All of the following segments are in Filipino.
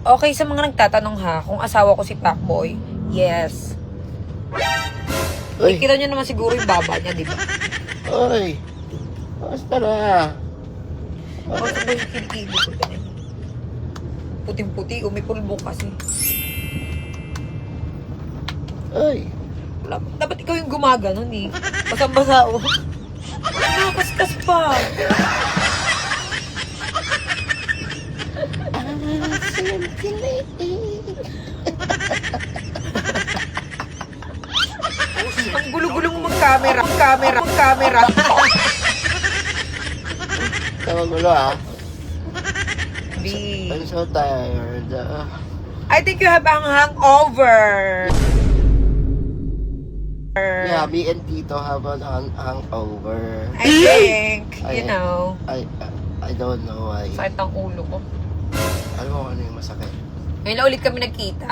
Okay, sa mga nagtatanong ha, kung asawa ko si Pacboy, yes. Uy, Kita nyo naman siguro yung baba niya, di ba? uy. Basta na. O, sa ba yung kilikili ko din? Puting-puti, may pulbo kasi. Uy. Dapat ikaw yung gumaganon eh. Basang-basa o. Nakakaskas pa. Ang gulo-gulong mag-camera. Mag-camera. Tamagulo ah. B. I'm so tired. I think you have a hangover. Yeah, me and Tito have a hangover. I think, you know. I don't know why. Sakit ang ulo ko. Alam mo ano yung masakit? Ngayon na ulit kami nagkita.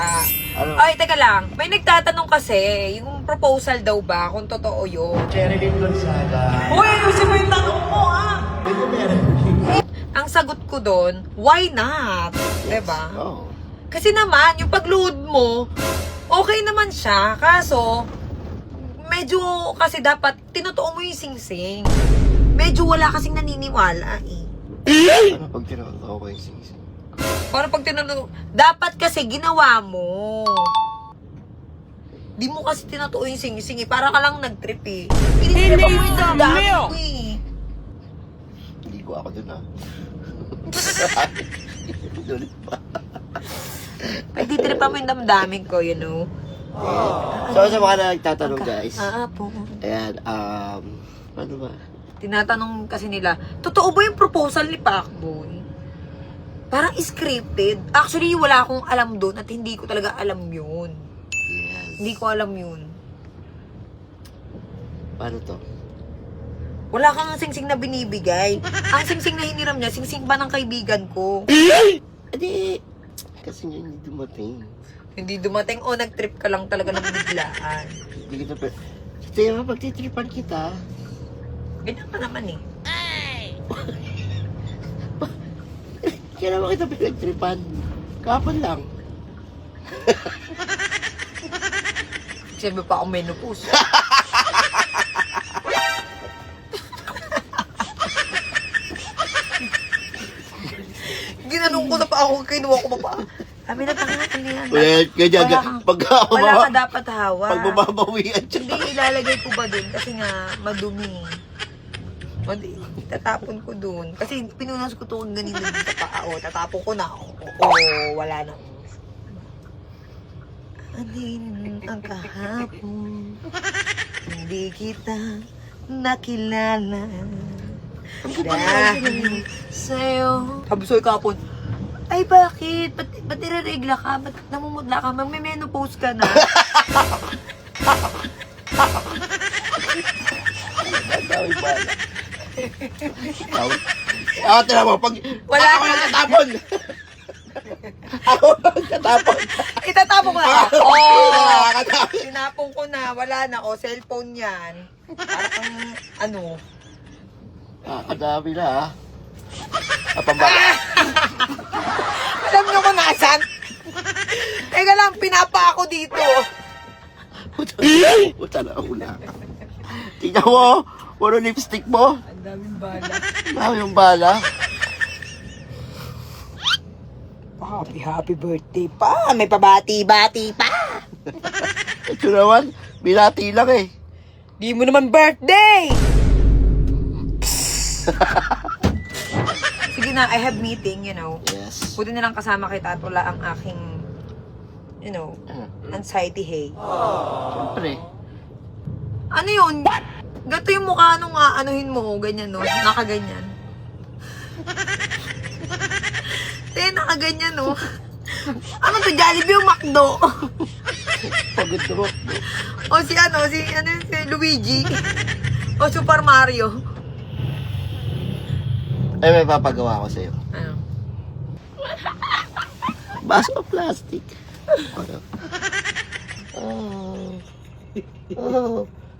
Ano? Ay, teka lang. May nagtatanong kasi, yung proposal daw ba, kung totoo yun. Sherilyn Gonzaga. Uy, ayusin mo yung tanong mo, ah! Ang sagot ko doon, why not? Diba? Oh. Kasi naman, yung pag-load mo, okay naman siya. Kaso, medyo kasi dapat, tinutuo mo yung sing-sing. Medyo wala kasing naniniwala eh. Ano pag tinutoo ko yung sing-sing? Para pag tinanong, dapat kasi ginawa mo. Di mo kasi tinutuo yung sing-sing eh. Para ka lang nag-trip eh. Hindi mo yung dami mo eh. Hindi ko ako dun ah. Ulit pa. Nagtitripa mo yung damdamin ko, you know. So sa mga nagtatanong guys. Ayan, ano ba? Tinatanong kasi nila, totoo ba yung proposal ni Pacboy? Parang scripted. Actually, wala akong alam doon at hindi ko talaga alam yun. Yes. Hindi ko alam yun. Paano to? Wala kang sing-sing na binibigay. Ang sing-sing na hiniram niya, sing-sing pa ng kaibigan ko. Adi, kasi nga hindi dumating. Hindi dumating o nag-trip ka lang talaga ng biglaan. Hindi kita pero... Kaya pagtitripan kita. Ganyan ka naman eh. Kaya naman kita pinagtripan. Kapon lang. Sabi pa ako menopause. Ginanong ko na pa ako, kinuha ko pa pa. Sabi na tangan yan. Wala ka dapat hawa. Pag mababawian siya. Hindi ilalagay ko ba dun? Kasi nga, madumi. Tatapon ko dun. Kasi pinunas ko ito kung ganito dito sa paa. O, tatapon ko na. O, wala na. Anin ang kahapon, hindi kita nakilala. Dahil sa'yo. Sabi kahapon, ay bakit? Ba't ireregla ka? Ba't namumudla ka? Magme-menopause ka na. Tira mo, pag Wala ako na. nagtatapon. Ako nagtatapon. Itatapon ko na. Nakakatapon. Tinapon ko na. Wala na. O, cellphone yan. Parang ano. Nakakadami na ha. Napambala. Alam nyo kung nasan? Teka lang, pinapa ako dito. Puta na una. Tingnan mo, puro lipstick mo. Ang daming bala. Dami yung bala. Happy birthday pa. May pabati-bati pa. Ito naman, binati lang eh. Di mo naman birthday. Sige na, I have meeting, you know. Yes. Buti na lang kasama kita at wala ang aking, you know, anxiety hay. Siyempre. Ano yun? Gato yung mukha nung anuhin mo, ganyan no? Nakaganyan. Nakaganyan no? Ano to, Jollibee o McDo? Pagod mo. O si Luigi? O Super Mario? Ay, may papagawa ko sa'yo. Ano? Baso o plastic. Ano? Oh.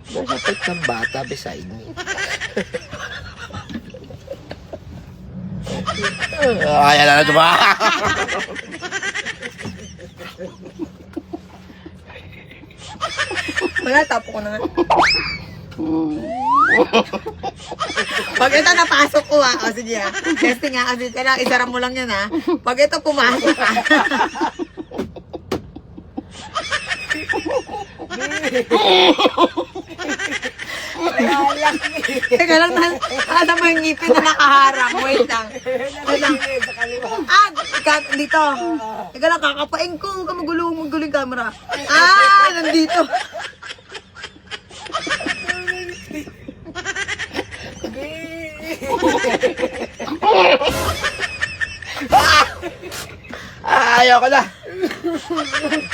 There's a pet ng bata beside me. Ayan na ito ba? Wala, tapo ko na nga. Pag ito napasok ko ha, o sige ha. Testing ha, kasi kailangan isara mo lang yan ha. Pag ito pumasok ha. Teka lang, nasa mo yung ngipin na nakaharang. Wait lang. Wait lang. Ah, dito. Teka lang, kakapain ko. Huwag ka magulo yung camera. Ah, nandito. Ayoko na.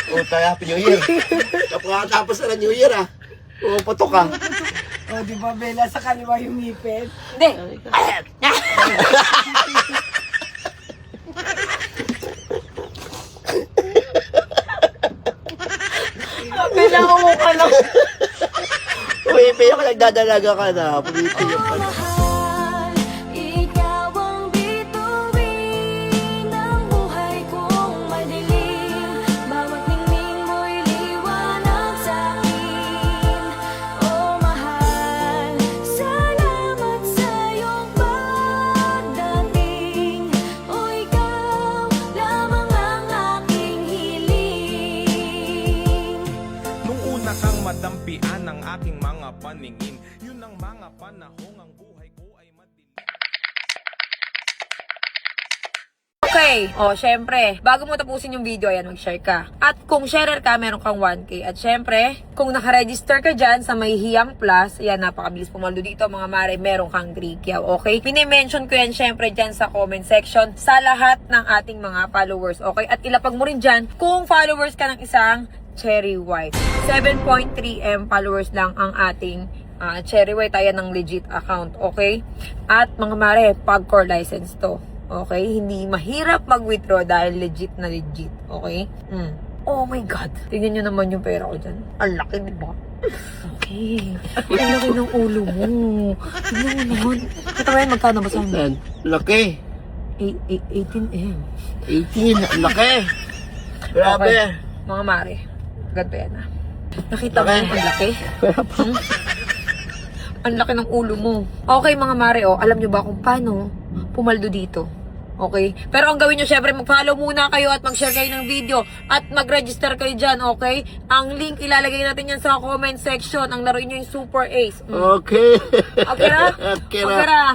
Utay, Happy New Year. Tapos na New Year ah. Puputok ka. O, di ba, Bella, sa kaliwa yung ngipin? Hindi. Kailangan mo ka lang. Pumipiyo ka, nagdadalaga ka na. Pumipiyo ka na. Ikaw ang bituin ng buhay kong madilim. Bawat ningning mo'y liwanag sa'kin. Oh mahal, salamat sa iyong pagdating. O ikaw lamang ang aking hiling. Nung una kang madampian ng aking mga paningin, yun ang mga panahong ang buhay ko ay madilim. Okay. O, syempre, bago mo tapusin yung video, ayan, mag-share ka. At kung sharer ka, meron kang 1K. At syempre, kung nakaregister ka dyan sa may Hiyang Plus, ayan, napakabilis pumaldo dito, mga mare, meron kang 3K. Okay? Pinimension ko yan, syempre, dyan sa comment section sa lahat ng ating mga followers. Okay? At ilapag mo rin dyan kung followers ka ng isang Cherry White. 7.3M followers lang ang ating Cherry White. Ayan ng legit account. Okay? At mga mare, pag-core license to. Okay? Hindi mahirap mag-withdraw dahil legit na legit. Okay? Oh my God. Tingnan nyo naman yung pera ko dyan. Ang laki, di ba? Okay. Ang laki ng ulo mo. Tingnan mo naman. Ito ba yun? Magkano ba sa'yo? Yan. Laki. 18M. 18. Ang laki. Grabe. Okay. Mga mare. Ganito yan ah. Nakita mo Laki. yung ang laki? Ang laki ng ulo mo. Okay mga mare, oh, alam nyo ba kung paano pumaldo dito? Okay? Pero ang gawin nyo, syempre, mag-follow muna kayo at mag-share kayo ng video at mag-register kayo dyan, okay? Ang link, ilalagay natin yan sa comment section. Ang laruin nyo yung Super Ace. Okay. Okay na? Okay Okay na. na?